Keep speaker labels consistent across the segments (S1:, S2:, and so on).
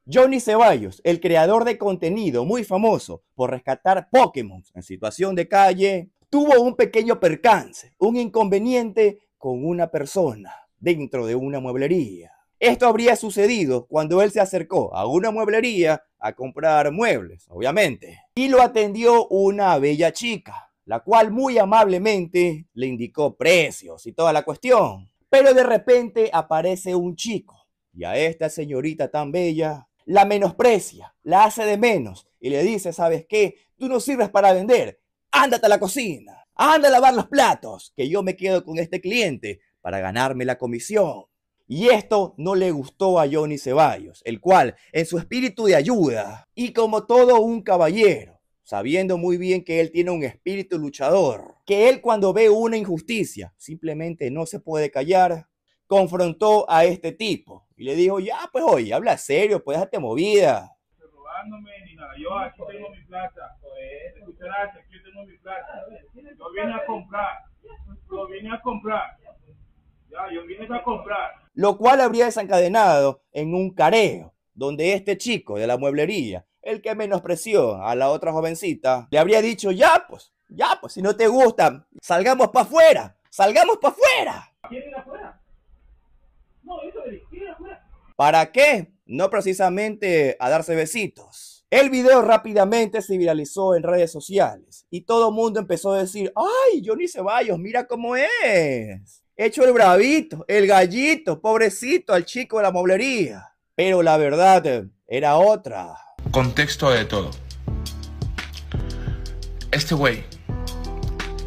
S1: Johnny Ceballos, el creador de contenido muy famoso por rescatar Pokémon en situación de calle, tuvo un pequeño percance, un inconveniente con una persona dentro de una mueblería. Esto habría sucedido cuando él se acercó a una mueblería a comprar muebles, obviamente, y lo atendió una bella chica, la cual muy amablemente le indicó precios y toda la cuestión. Pero de repente aparece un chico y a esta señorita tan bella la menosprecia, la hace de menos y le dice, ¿sabes qué? Tú no sirves para vender, ándate a la cocina, anda a lavar los platos, que yo me quedo con este cliente para ganarme la comisión. Y esto no le gustó a Johnny Ceballos, el cual, en su espíritu de ayuda, y como todo un caballero, sabiendo muy bien que él tiene un espíritu luchador, que él cuando ve una injusticia simplemente no se puede callar, confrontó a este tipo y le dijo, ya pues oye, habla serio, pues déjate movida.
S2: Robándome ni nada, yo aquí tengo mi plata, escucharás, aquí yo tengo mi plata, yo vine a comprar, yo vine a comprar, ya, yo vine a comprar.
S1: Lo cual habría desencadenado en un careo, donde este chico de la mueblería, el que menospreció a la otra jovencita, le habría dicho, ya pues, si no te gusta, salgamos para afuera, salgamos para afuera.
S2: ¿Quieren afuera? No, eso es, ¿quieren afuera?
S1: ¿Para qué? No precisamente a darse besitos. El video rápidamente se viralizó en redes sociales y todo el mundo empezó a decir, ¡ay, Johnny Ceballos, mira cómo es! Hecho el bravito, el gallito, pobrecito al chico de la mueblería. Pero la verdad era otra.
S3: Contexto de todo. Este güey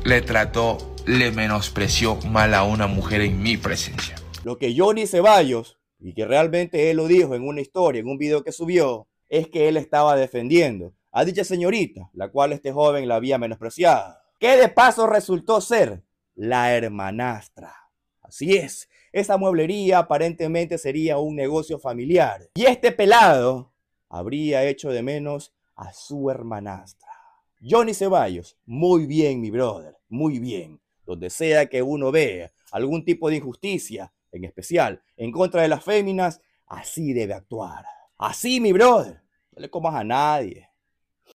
S3: le menospreció mal a una mujer en mi presencia.
S1: Lo que Johnny Ceballos, y que realmente él lo dijo en una historia, en un video que subió, es que él estaba defendiendo a dicha señorita, la cual este joven la había menospreciado, que de paso resultó ser la hermanastra. Así es, esa mueblería aparentemente sería un negocio familiar. Y este pelado habría hecho de menos a su hermanastra. Johnny Ceballos, muy bien, mi brother, muy bien. Donde sea que uno vea algún tipo de injusticia, en especial en contra de las féminas, así debe actuar. Así, mi brother, no le comas a nadie.